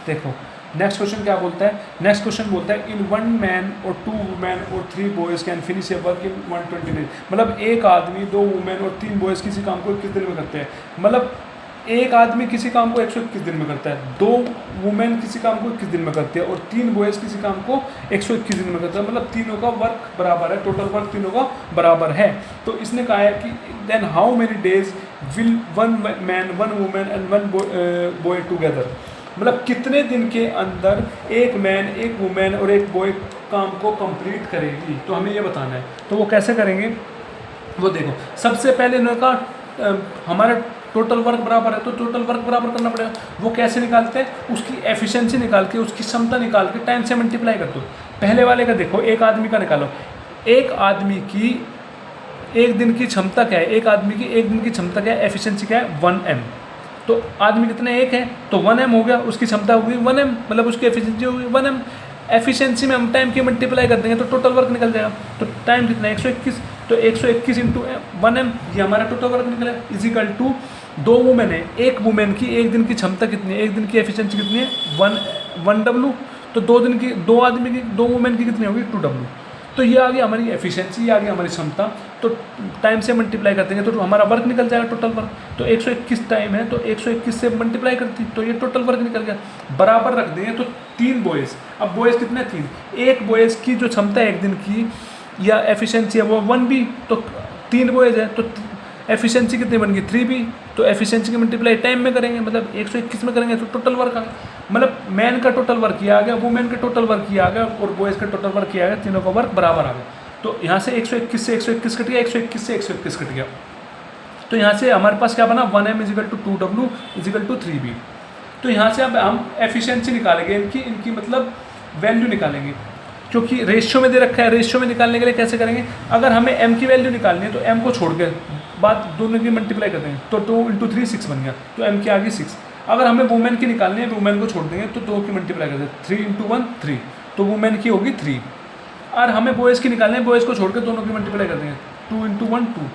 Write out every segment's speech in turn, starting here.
देखो next question क्या बोलता है, नेक्स्ट क्वेश्चन बोलता है इन 1 मैन और 2 वुमेन और 3 boys can finish A work in 120 days. मतलब एक आदमी 2 वुमेन और 3 बॉयज़ किसी काम को 21 दिन में करते हैं। मतलब एक आदमी किसी काम को 121 दिन में करता है, 2 वुमेन किसी काम को 21 दिन में करती है और 3 बॉयज़ किसी काम को 121 दिन में करते हैं। मतलब तीनों का वर्क बराबर है, टोटल वर्क तीनों का बराबर है। तो इसने कहा है कि then how many days will 1 man 1 women and 1 boy together. मतलब कितने दिन के अंदर एक मैन, एक वुमेन और एक बॉय काम को कंप्लीट करेगी, तो हमें ये बताना है। तो वो कैसे करेंगे वो देखो, सबसे पहले इन्होंने कहा हमारा टोटल वर्क बराबर है, तो टोटल वर्क बराबर करना पड़ेगा। वो कैसे निकालते हैं, उसकी एफिशिएंसी निकाल के, उसकी क्षमता निकाल के टाइम से मल्टीप्लाई कर दो। पहले वाले का देखो, एक आदमी का निकालो, एक आदमी की एक दिन की क्षमता क्या है, एक आदमी की एक दिन की क्षमता क्या है, एफिशिएंसी क्या है 1m। तो आदमी कितने एक है तो 1m हो गया, उसकी क्षमता होगी 1m, मतलब उसकी एफिशिएंसी होगी 1m। एफिशिएंसी में हम टाइम की मल्टीप्लाई कर देंगे तो टोटल वर्क निकल जाएगा। तो टाइम कितना है 121, तो 121 इंटू 1m, ये हमारा टोटल वर्क निकला, इजिकल टू 2 वुमेन है, एक वुमेन की एक दिन की क्षमता कितनी है, एक दिन की एफिशिएंसी कितनी है 1w, तो 2 दिन की 2 आदमी की 2 वुमेन की कितनी होगी 2w। तो ये आ गई हमारी एफिशिएंसी, ये आ गई हमारी क्षमता। तो टाइम से मल्टीप्लाई कर देंगे तो हमारा वर्क निकल जाएगा टोटल वर्क। तो 121 टाइम है तो 121 से मल्टीप्लाई करती तो ये टोटल वर्क निकल गया। बराबर रख देंगे तो 3 बॉयज़, अब बॉयज़ कितने 3, एक बॉयज़ की जो क्षमता है एक दिन की या एफिशिएंसी है वो 1b, तो 3 बॉयज़ है तो एफिशिएंसी कितनी बन गई 3b। तो एफिशिएंसी की मल्टीप्लाई टाइम में करेंगे, मतलब 121 में करेंगे तो टोटल वर्क आ गया। मतलब मैन का टोटल वर्क किया आ गया, वुमेन का टोटल वर्क किया आ गया और बॉयज़ का टोटल वर्क किया आ गया, तीनों का वर्क बराबर आ गया। तो यहाँ से 121 से 121 कट गया, 121 से 121 कट गया। तो यहाँ से हमारे पास क्या बना 1m is equal to 2w is equal to 3b। तो यहाँ से अब हम एफिशिएंसी निकालेंगे, इनकी मतलब वैल्यू निकालेंगे, क्योंकि रेशियो में दे रखा है। रेशियो में निकालने के लिए कैसे करेंगे, अगर हमें m की वैल्यू निकालनी है तो m को छोड़ के बाद दोनों की मल्टीप्लाई कर देंगे तो 2 इंटू 3 6 बन गया, तो m की आ गई 6। अगर हमें वुमेन की निकालनी है, वुमेन को छोड़ देंगे तो 2 की मल्टीप्लाई कर देंगे, 3 इंटू 1 3, तो वुमेन की होगी 3। और हमें बॉयज़ की निकालनी है, बॉयज़ को छोड़ के दोनों की मल्टीप्लाई कर देंगे, 2 इंटू 1 2।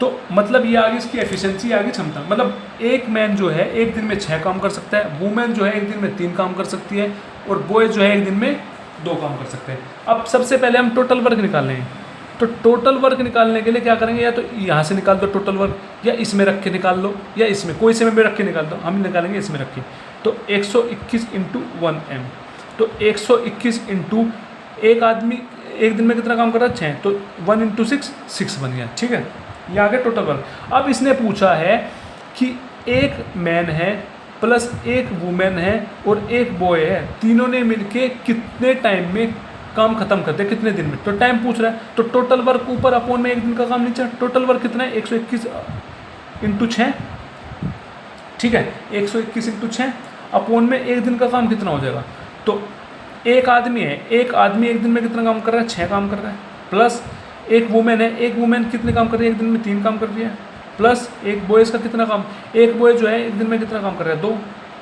तो मतलब ये आ गई इसकी एफिशिएंसी, आ गई क्षमता। मतलब एक मैन जो है एक दिन में 6 काम कर सकता है, वुमेन जो है एक दिन में 3 काम कर सकती है और बॉयज़ जो है एक दिन में 2 काम कर सकते हैं। अब सबसे पहले हम टोटल वर्क निकालेंगे। तो टोटल वर्क निकालने के लिए क्या करेंगे, या तो यहाँ से निकाल दो टोटल वर्क, या इसमें रख के निकाल लो, या इसमें कोई से में रख के निकाल दो। हम निकालेंगे इसमें रख के। तो 121 इंटू 1m, तो 121 इंटू एक आदमी एक दिन में कितना काम कर रहा है 6, तो 1 इंटू 6 बन गया। ठीक है, ये आ गया टोटल वर्क। अब इसने पूछा है कि एक मैन है प्लस एक वुमेन है और एक बॉय है, तीनों ने मिलके कितने टाइम में काम खत्म करते हैं, कितने दिन में। तो टाइम पूछ रहा है, तो टोटल वर्क ऊपर अपोन में एक दिन का काम नीचे। टोटल वर्क कितना है 121 इंटू 6, ठीक है, 121 इंटू 6 अपोन में एक दिन का काम कितना हो जाएगा। तो एक आदमी है, एक आदमी एक दिन में कितना काम कर रहा है 6 काम कर रहा है, प्लस एक वुमेन है, एक वुमेन कितने काम कर रही है एक दिन में 3 काम कर रही है, प्लस एक बॉयज़ का कितना काम, एक बॉय जो है एक दिन में कितना काम कर रहा है 2,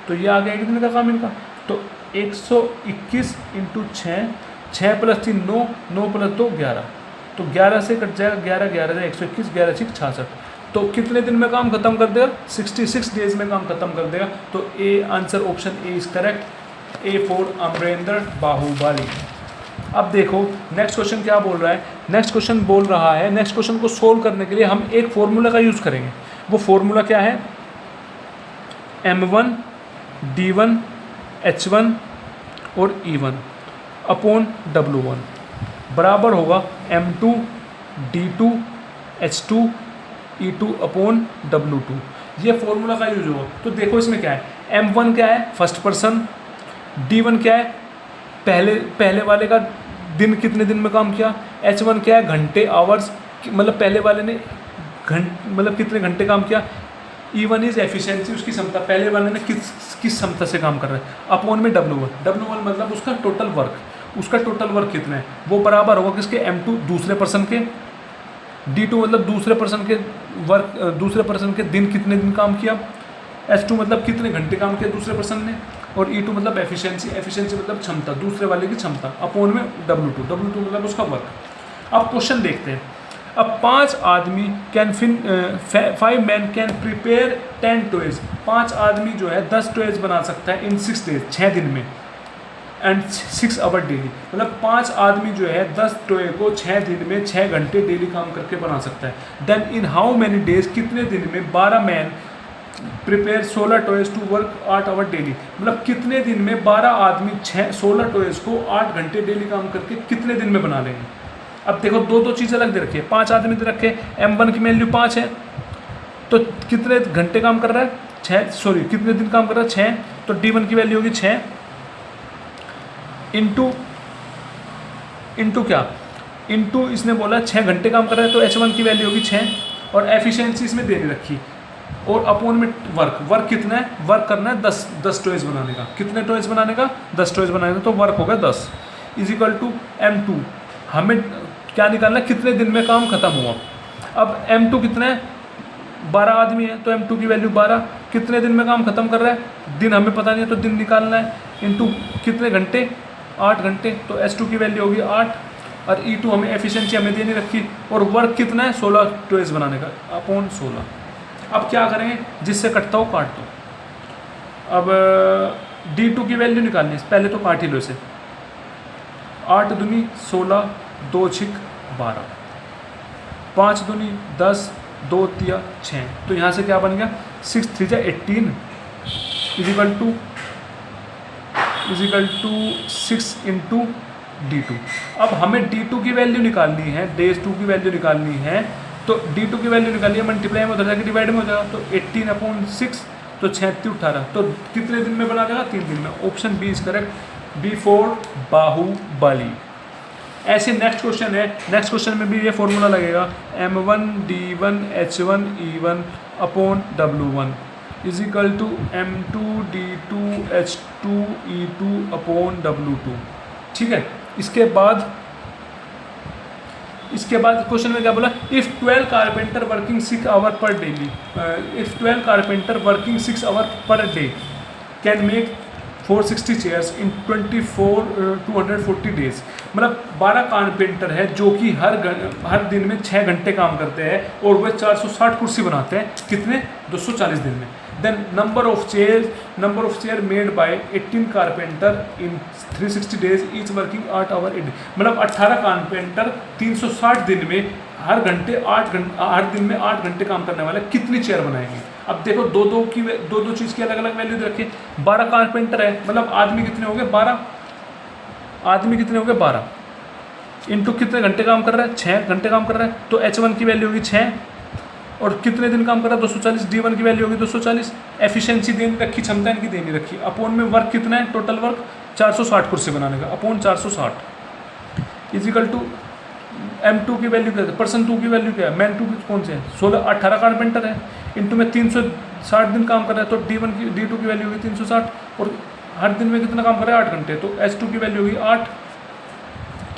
तो ये आ गया एक दिन का काम इनका। तो 121 इंटू 6 प्लस 3 9, 9 प्लस 2 11, तो 11 से कट जाएगा 11, 11 121, 11 6 66, तो कितने दिन में काम खत्म कर देगा 66 डेज में काम खत्म कर देगा। तो A answer option A is correct, A for Amarendra Baahubali. अब देखो नेक्स्ट क्वेश्चन क्या बोल रहा है, नेक्स्ट क्वेश्चन बोल रहा है, नेक्स्ट क्वेश्चन को सोल्व करने के लिए हम एक फॉर्मूला का यूज़ करेंगे। वो फॉर्मूला क्या है, m1 d1 h1 और e1 अपॉन w1 बराबर होगा m2 d2 h2 e2 upon w2। ये फॉर्मूला का यूज होगा। तो देखो इसमें क्या है, m1 क्या है फर्स्ट पर्सन, d1 क्या है पहले वाले का दिन कितने दिन में काम किया, h1 क्या है घंटे आवर्स, मतलब पहले वाले ने मतलब कितने घंटे काम किया, E1 इज एफिशिएंसी उसकी क्षमता, पहले वाले ने किस क्षमता से काम कर रहा है, अपॉन में W1 मतलब उसका टोटल वर्क, उसका टोटल वर्क कितना है वो बराबर होगा किसके m2 दूसरे पर्सन के, d2 मतलब दूसरे पर्सन के वर्क, दूसरे पर्सन के दिन कितने दिन काम किया, h2 मतलब कितने घंटे काम किया दूसरे पर्सन ने, और E2 मतलब एफिशिएंसी मतलब क्षमता, दूसरे वाले की क्षमता, अपॉन में W2 मतलब उसका वर्क। अब क्वेश्चन देखते हैं। अब 5 आदमी 5 मैन कैन प्रिपेयर 10 टॉयज, 5 आदमी जो है 10 टॉयज बना सकता है इन 6 डेज, 6 दिन में, एंड 6 आवर डेली। मतलब 5 आदमी जो है 10 टॉय को 6 दिन में 6 घंटे डेली काम करके बना सकता है। Then in how many days, कितने दिन में 12 man prepare 16 toys to work 8 hour daily. मतलब कितने दिन में 12 आदमी 16 टॉयज को 8 घंटे डेली काम करके कितने दिन में बना लेंगे। अब देखो दो चीज़ें अलग दे रखी है, 5 आदमी दे रखे, M1 की वैल्यू 5 है, तो कितने घंटे काम कर रहा है 6, कितने दिन काम कर रहा है 6, तो D1 की वैल्यू होगी 6 इंटू क्या, इंटू इसने बोला 6 घंटे काम कर रहा है, तो H1 की वैल्यू होगी 6, और एफिशिएंसी इसमें दे रखी, और अपोन में वर्क कितना है, वर्क करना है 10 टॉयज बनाने का। कितने टॉयज बनाने का, 10 टॉयज बनाने का, तो वर्क होगा 10 इज इक्वल टू M2। हमें क्या निकालना है, कितने दिन में काम खत्म हुआ। अब M2 कितना है, 12 आदमी है, तो M2 की वैल्यू 12, कितने दिन में काम खत्म कर रहा है, दिन हमें पता नहीं है तो दिन निकालना है, इंटू कितने घंटे, 8 घंटे, तो S2 की वैल्यू होगी 8, और E2 हमें एफिशिएंसी हमें देनी रखी, और वर्क कितना है 16 टॉयज बनाने का, अपॉन 16। अब क्या करेंगे, जिससे कटता हो काट दो। अब D2 की वैल्यू निकालनी है, पहले तो काट ही लो इसे, 8 दूनी 16, 2 छिक 12, 5 दूनी 10, 2 तिया 6, तो यहाँ से क्या बन गया 6 3 जा 18 इजिकल टू 6 इंटू D2। अब हमें D2 की वैल्यू निकालनी है, डेज 2 की वैल्यू निकालनी है, तो D2 की वैल्यू निकालनी है, मल्टीप्लाई में उधर जाके डिवाइड में हो जाएगा, तो 18/6, तो 36 18, तो कितने दिन में बना देगा, 3 दिन में। Option B is correct, B4 Baahubali. ऐसे नेक्स्ट क्वेश्चन है, नेक्स्ट क्वेश्चन में भी ये फॉर्मूला लगेगा, M1 D1 H1 E1 upon W1 is equal to M2 D2 H2 E2 upon W2। ठीक है, इसके बाद क्वेश्चन में क्या बोला, if 12 carpenter working 6 hour per daily, if 12 carpenter working 6 hour per day can make 460 chairs in 240 days. मतलब 12 carpenter है जो कि हर दिन में 6 घंटे काम करते हैं, और वह 460 कुर्सी बनाते हैं, कितने 240 दिन में। Then number of chair made by 18 carpenter in 360 days each working 8 hour a day. मतलब 18 कारपेंटर 360 दिन में हर दिन में 8 घंटे काम करने वाले कितनी चेयर बनाएंगे। अब देखो दो चीज़ की अलग अलग वैल्यू रखिए। 12 कारपेंटर है, मतलब आदमी कितने हो गए 12, आदमी कितने हो गए 12 इंटू कितने घंटे काम कर रहा है 6 घंटे काम कर रहा है, तो H1 की वैल्यू होगी 6, और कितने दिन काम कर रहा है 240, D1 की वैल्यू होगी 240, एफिशिएंसी देनी रखी, क्षमता इनकी देनी रखी, अपॉन में वर्क कितना है, टोटल वर्क 460 कुर्सी बनाने का, अपॉन 460 इजिकल टू M2 की वैल्यू क्या है, पर्सन 2 की वैल्यू क्या है, मैन 2 कौन से है 18 कारपेंटर है, इंटू में 360 दिन काम कर रहा है, तो D2 की वैल्यू होगी 360, और हर दिन में कितना काम कर रहा है 8 घंटे, तो H2 की वैल्यू होगी 8।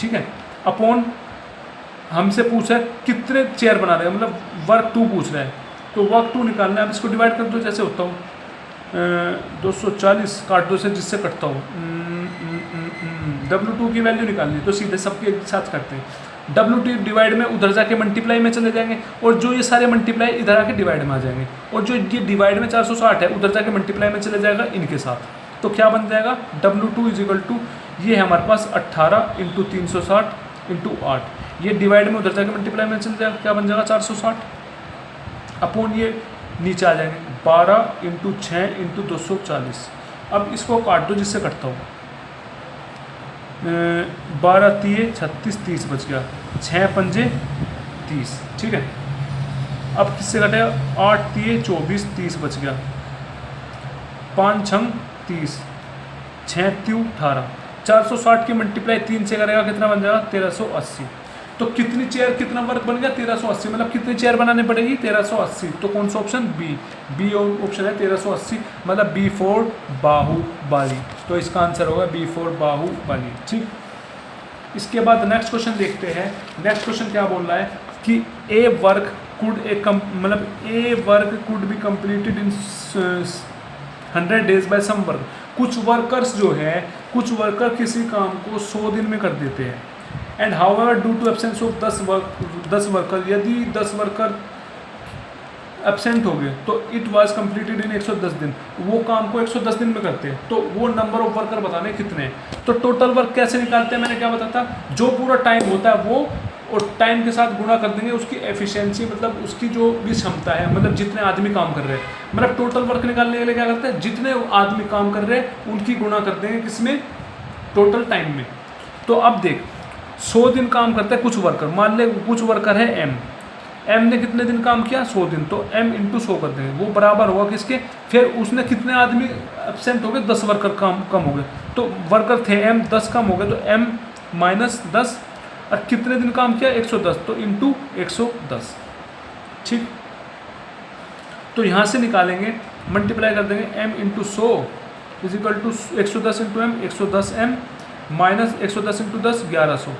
ठीक है, अपॉन हमसे पूछा है कितने चेयर बना रहे हैं, मतलब वर्क 2 पूछ रहा है, तो वर्क 2 निकालना है। अब इसको डिवाइड कर दो, जैसे होता हो 240 काट दो से, जिससे कटता हो W2 की वैल्यू निकालनी है, तो सीधे सबके एक साथ करते हैं, W2 डिवाइड में उधर जाके मल्टीप्लाई में चले जाएंगे, और जो ये सारे मल्टीप्लाई इधर आके डिवाइड में आ जाएंगे, और जो ये डिवाइड में 460 है उधर जाके मल्टीप्लाई में चले जाएगा इनके साथ, तो क्या बन जाएगा W2 इज इक्वल टू, ये है हमारे पास 18 इंटू 360 इंटू 8, ये डिवाइड में उधर जाके मल्टीप्लाई में चल जाएगा, क्या बन जाएगा 460, अपॉन ये नीचे आ जाएंगे 12 इंटू 6 इंटू 240। अब इसको काट दो, जिससे कटता हो 12 तिये 36 30 बच गया, 6 पंजे 30। ठीक है, अब किससे कटेगा 8 तिये 24 30 बच गया, 5 छंग 30, 6 त्यू 18, 460 की मल्टीप्लाई 3 से करेगा, कितना बन जाएगा 1380। तो कितनी चेयर कितना वर्क बन गया 1380, मतलब कितनी चेयर बनानी पड़ेगी 1380, तो कौन सा ऑप्शन बी ऑप्शन है 1380, मतलब B4 बाहुबली, तो इसका आंसर होगा B4 बाहुबली। ठीक, इसके बाद नेक्स्ट क्वेश्चन देखते हैं। नेक्स्ट क्वेश्चन क्या बोल रहा है कि a work could be completed in 100 days by some work. कुछ वर्कर किसी काम को 100 दिन में कर देते हैं, and however due to absence of 10 worker, यदि 10 वर्कर एब्सेंट हो गए तो इट वाज कंप्लीटेड इन 110 दिन, वो काम को 110 दिन में करते हैं, तो वो नंबर ऑफ वर्कर बताने कितने हैं। तो टोटल वर्क कैसे निकालते हैं, मैंने क्या बताया था, जो पूरा टाइम होता है वो और टाइम के साथ गुणा कर देंगे उसकी एफिशिएंसी, मतलब उसकी जो भी क्षमता है, मतलब जितने आदमी काम कर रहे हैं, मतलब टोटल वर्क निकालने के लिए क्या करते हैं, जितने आदमी काम कर रहे हैं उनकी गुणा कर देंगे किसमें, टोटल टाइम में। तो अब देख 100 दिन काम करते हैं कुछ वर्कर, मान ले कुछ वर्कर है एम ने कितने दिन काम किया, 100 दिन, तो m इंटू 100 कर देंगे, वो बराबर होगा किसके, फिर उसने कितने आदमी एब्सेंट हो गए, 10 वर्कर कम हो गए, तो वर्कर थे m 10 कम हो गए, तो m माइनस 10, और कितने दिन काम किया 110, तो इंटू 110, ठीक। तो यहाँ से निकालेंगे, मल्टीप्लाई कर देंगे m into 100 is equal to 110 into M, 110 m minus 110 into 10 1100।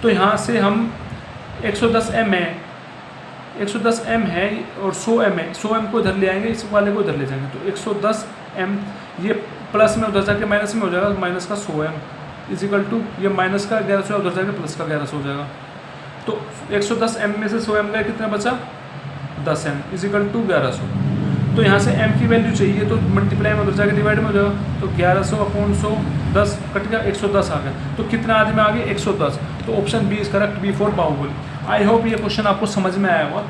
तो यहाँ से हम 110 m है, 110 m है और 100 m है, 100 m को इधर ले आएंगे, इस वाले को इधर ले जाएंगे, तो 110 m ये प्लस में उधर जाके माइनस में हो जाएगा, माइनस का 100 m इजिकल टू ये माइनस का 1100 उधर जाके प्लस का 1100 हो जाएगा। तो 110 m में से 100 m गए, कितना बचा 10 m इजिकल टू 1100। तो यहाँ से m की वैल्यू चाहिए तो मल्टीप्लाई में उधर जाके डिवाइड में हो जाएगा, तो 1100 अपॉन 100 10 कट गया, 110 आ गया, तो कितना आदमी आ गए 110। तो option B is correct, B for Baahubali. I hope ये क्वेश्चन आपको समझ में आया होगा।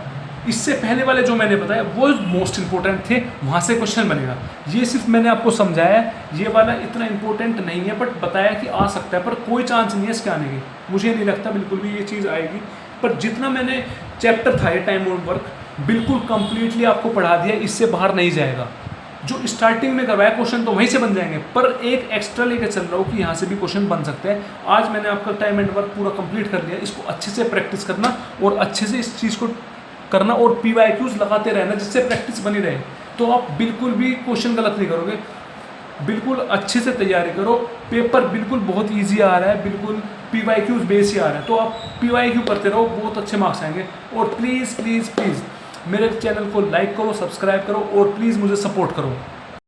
इससे पहले वाले जो मैंने बताया वो मोस्ट इंपॉर्टेंट थे, वहाँ से क्वेश्चन बनेगा। ये सिर्फ मैंने आपको समझाया है, ये वाला इतना इंपॉर्टेंट नहीं है, बट बताया कि आ सकता है, पर कोई चांस नहीं है इसके आने की, मुझे नहीं लगता बिल्कुल भी ये चीज़ आएगी। पर जितना मैंने चैप्टर था ये टाइम ऑन वर्क बिल्कुल कंप्लीटली आपको पढ़ा दिया, इससे बाहर नहीं जाएगा। जो स्टार्टिंग में करवाया क्वेश्चन तो वहीं से बन जाएंगे, पर एक एक्स्ट्रा लेकर चल रहा हूँ कि यहाँ से भी क्वेश्चन बन सकते हैं। आज मैंने आपका टाइम एंड वर्क पूरा कंप्लीट कर लिया, इसको अच्छे से प्रैक्टिस करना और अच्छे से इस चीज़ को करना और PYQs लगाते रहना, जिससे प्रैक्टिस बनी रहे, तो आप बिल्कुल भी क्वेश्चन गलत नहीं करोगे। बिल्कुल अच्छे से तैयारी करो, पेपर बिल्कुल बहुत ईजी आ रहा है, बिल्कुल PYQs बेस ही आ रहा है, तो आप PYQ करते रहो, बहुत अच्छे मार्क्स आएंगे। और प्लीज़ प्लीज़ प्लीज़ मेरे चैनल को लाइक करो, सब्सक्राइब करो और प्लीज़ मुझे सपोर्ट करो।